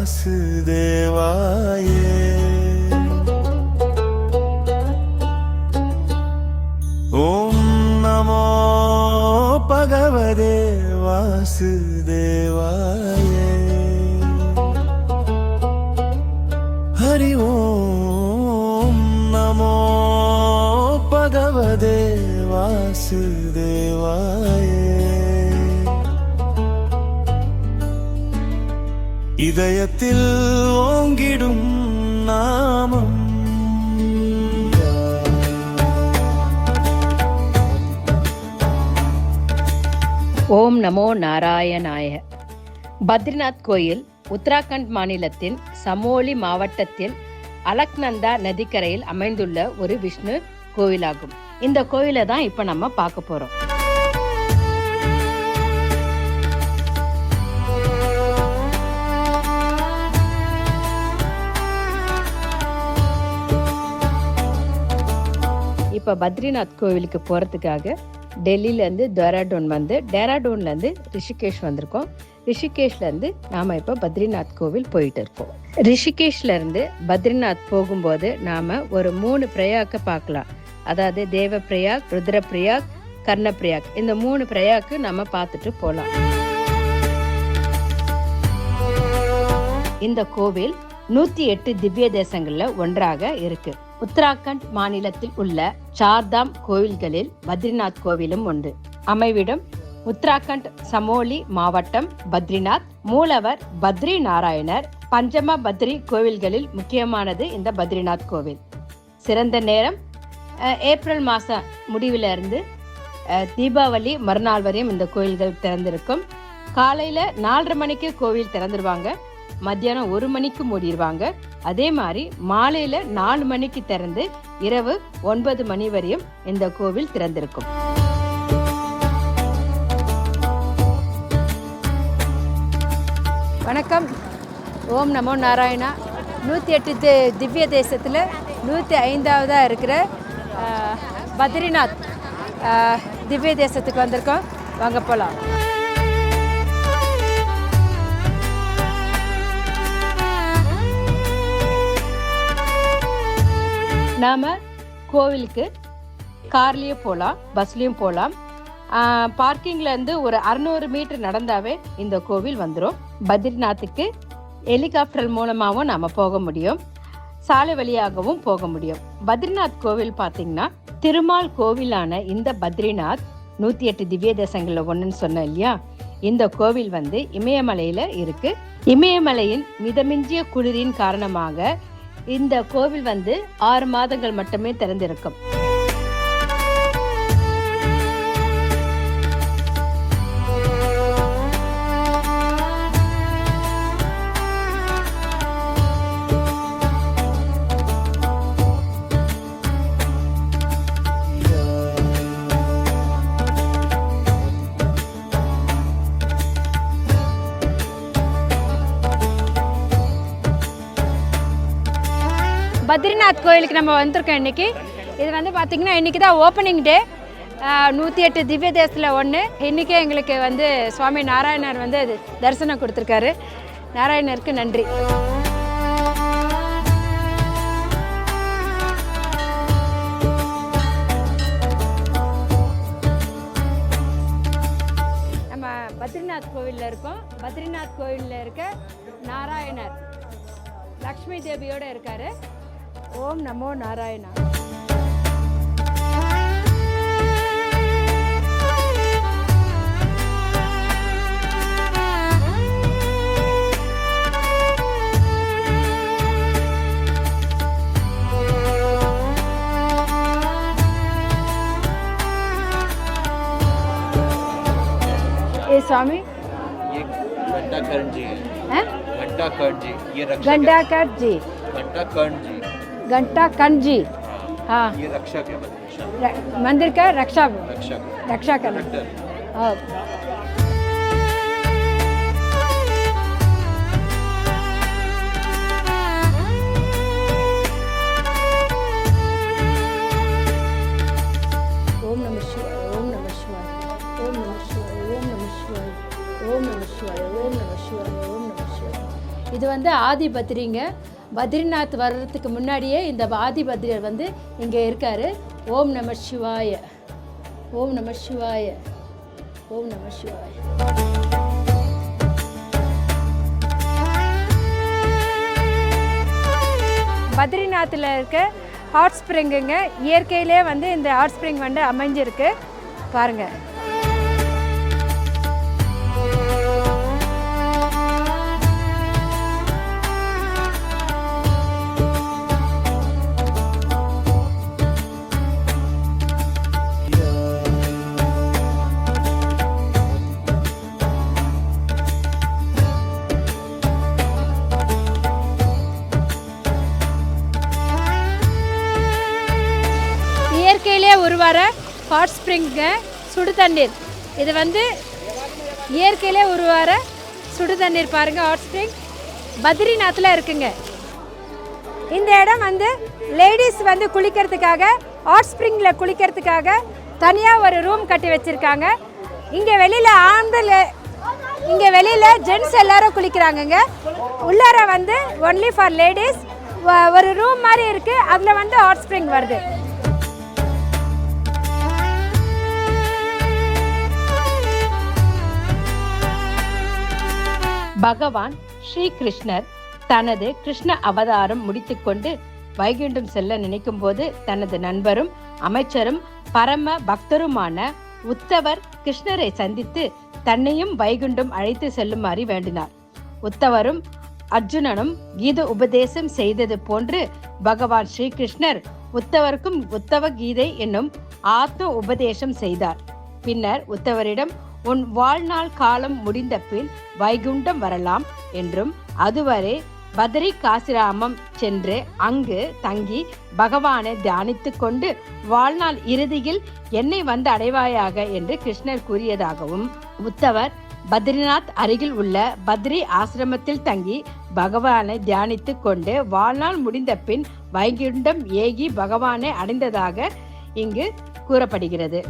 वासुदेवाये ॐ नमो भगवते वासुदेवाय हरि ओम नमो भगवते वासुदेवाय இதயத்தில் ஓங்கிடும் நாமம் ஓம் நமோ நாராயணாய. பத்ரிநாத் கோயில் உத்தராகண்ட் மாநிலத்தின் சமோலி மாவட்டத்தில் அலக்நந்தா நதிக்கரையில் அமைந்துள்ள ஒரு விஷ்ணு கோவிலாகும். இந்த கோவிலை தான் இப்ப நம்ம பார்க்க போறோம். இப்ப பத்ரிநாத் கோவிலுக்கு போறதுக்காக டெல்லியிலேருந்து டேராடூன் வந்து டேராடூன்லேருந்து ரிஷிகேஷ் வந்திருக்கோம். ரிஷிகேஷ்லேருந்து நாம் இப்போ பத்ரிநாத் கோவில் போயிட்டு இருக்கோம். ரிஷிகேஷ்லேருந்து பத்ரிநாத் போகும்போது நாம் ஒரு 3 பிரயாக்கை பார்க்கலாம். அதாவது தேவ பிரயாக், ருத்ர பிரயாக், கர்ண பிரயாக். இந்த 3 பிரயாக்கு நம்ம பார்த்துட்டு போகலாம். இந்த கோவில் 108 திவ்ய தேசங்கள்ல ஒன்றாக இருக்கு. உத்தராகண்ட் மாநிலத்தில் உள்ள சார்தாம் கோவில்களில் பத்ரிநாத் கோவிலும் உண்டு. அமைவிடம் உத்தராகண்ட் சமோலி மாவட்டம் பத்ரிநாத். மூலவர் பத்ரி நாராயணர். பஞ்சம பத்ரி கோவில்களில் முக்கியமானது இந்த பத்ரிநாத் கோவில். சிறந்த நேரம் ஏப்ரல் மாசம் முடிவுல இருந்து தீபாவளி மறுநாள் வரையும் இந்த கோவில்கள் திறந்திருக்கும். காலையில 4:30 மணிக்கு கோவில் திறந்துருவாங்க. மத்தியானம் 1 மணிக்கு மூடிடுவாங்க. அதே மாதிரி மாலையில 4 மணிக்கு திறந்து இரவு 9 மணி வரையும் இந்த கோவில் திறந்திருக்கும். வணக்கம். ஓம் நமோ நாராயணா. 108 திவ்ய தேசத்தில் 105ஆவதா இருக்கிற பத்ரிநாத் திவ்ய தேசத்துக்கு வந்திருக்கோம். வாங்க போகலாம். நாம் கோவிலுக்கு கார்லேயும் போகலாம், பஸ்லேயும் போகலாம். பார்க்கிங்லேருந்து ஒரு 600 மீட்டர் நடந்தாவே இந்த கோவில் வந்துடும். பத்ரிநாத்துக்கு ஹெலிகாப்டர் மூலமாகவும் நாம் போக முடியும், சாலை வழியாகவும் போக முடியும். பத்ரிநாத் கோவில் பார்த்தீங்கன்னா திருமால் கோவிலான இந்த பத்ரிநாத் 108 திவ்ய தேசங்களில் ஒன்றுன்னு சொன்னேன் இல்லையா. இந்த கோவில் வந்து இமயமலையில் இருக்கு. இமயமலையின் மிதமிஞ்சிய குளிரின் காரணமாக இந்த கோவில் வந்து 6 மாதங்கள் மட்டுமே திறந்திருக்கும். பத்ரிநாத் கோயிலுக்கு நம்ம வந்திருக்கோம் இன்னைக்கு. இது வந்து பார்த்திங்கன்னா இன்றைக்கி தான் ஓப்பனிங் டே. 108 திவ்ய தேசத்தில் ஒன்று. இன்றைக்கே எங்களுக்கு வந்து சுவாமி நாராயணர் வந்து தரிசனம் கொடுத்துருக்காரு. நாராயணருக்கு நன்றி. நம்ம பத்ரிநாத் கோவிலில் இருக்கோம். பத்ரிநாத் கோவிலில் இருக்க நாராயணர் லக்ஷ்மி தேவியோடு இருக்கார். ஓம் நமோ நாராயணா. ये स्वामी ये घंटाकर्ण जी है। घंटाकर्ण जी ये घंटाकर्ण जी घंटाकर्ण जी। हाँ, ये रक्षक है मंदिर का रक्षा करना। ओम नमः शिवाय, ओम नमः शिवाय, ओम नमः शिवाय, ओम नमः शिवाय, ओम नमः शिवाय, ओम नमः शिवाय, ओम नमः शिवाय. இது வந்து ஆதி பத்ரிங்க. பத்ரிநாத் வர்றதுக்கு முன்னாடியே இந்த ஆதி பத்ரியர் வந்து இங்கே இருக்கார். ஓம் நம சிவாய, ஓம் நம சிவாய, ஓம் நம சிவாய. பத்ரிநாத்தில் இருக்க ஹாட் ஸ்ப்ரிங்குங்க. இயற்கையிலே வந்து இந்த ஹாட் ஸ்ப்ரிங் வந்து அமைஞ்சிருக்கு பாருங்கள். இயற்கையிலே உருவார ஹாட் ஸ்ப்ரிங்க, சுடு தண்ணீர். இது வந்து இயற்கையிலே உருவார சுடு தண்ணீர் பாருங்கள். ஹாட் ஸ்ப்ரிங் பத்ரிநாத்தில் இருக்குங்க. இந்த இடம் வந்து லேடிஸ் வந்து குளிக்கிறதுக்காக, ஹாட் ஸ்ப்ரிங்கில் குளிக்கிறதுக்காக தனியாக ஒரு ரூம் கட்டி வச்சுருக்காங்க. இங்கே வெளியில் ஜென்ட்ஸ் எல்லாரும் குளிக்கிறாங்கங்க. உள்ளார வந்து ஒன்லி ஃபார் லேடிஸ் ஒரு ரூம் மாதிரி இருக்குது. அதில் வந்து ஹாட் ஸ்ப்ரிங் வருது. பகவான் ஸ்ரீ கிருஷ்ணர் தனது கிருஷ்ண அவதாரம் முடித்துக்கொண்டு வைகுண்டம் செல்ல நினைக்கும் போது தனது நண்பரும் அமைச்சரும் பரம பக்தருமான உத்தவர் கிருஷ்ணரை சந்தித்து தன்னையும் வைகுண்டம் அழைத்து செல்லுமாறு வேண்டினார். உத்தவரும் அர்ஜுனனும் கீத உபதேசம் செய்தது போன்று பகவான் ஸ்ரீகிருஷ்ணர் உத்தவருக்கும் உத்தவ கீதை என்னும் ஆத்ம உபதேசம் செய்தார். பின்னர் உத்தவரிடம், உன் வாழ்நாள் காலம் முடிந்த பின் வைகுண்டம் வரலாம் என்றும் அதுவரை பத்ரி காசிராமம் சென்று அங்கு தங்கி பகவானை தியானித்து கொண்டு வாழ்நாள் இறுதியில் என்னை வந்து அடைவாயாக என்று கிருஷ்ணர் கூறியதாகவும், உத்தவர் பத்ரிநாத் அருகில் உள்ள பத்ரி ஆசிரமத்தில் தங்கி பகவானை தியானித்து கொண்டு வாழ்நாள் முடிந்த பின் வைகுண்டம் ஏகி பகவானை அடைந்ததாக இங்கு கூறப்படுகிறது.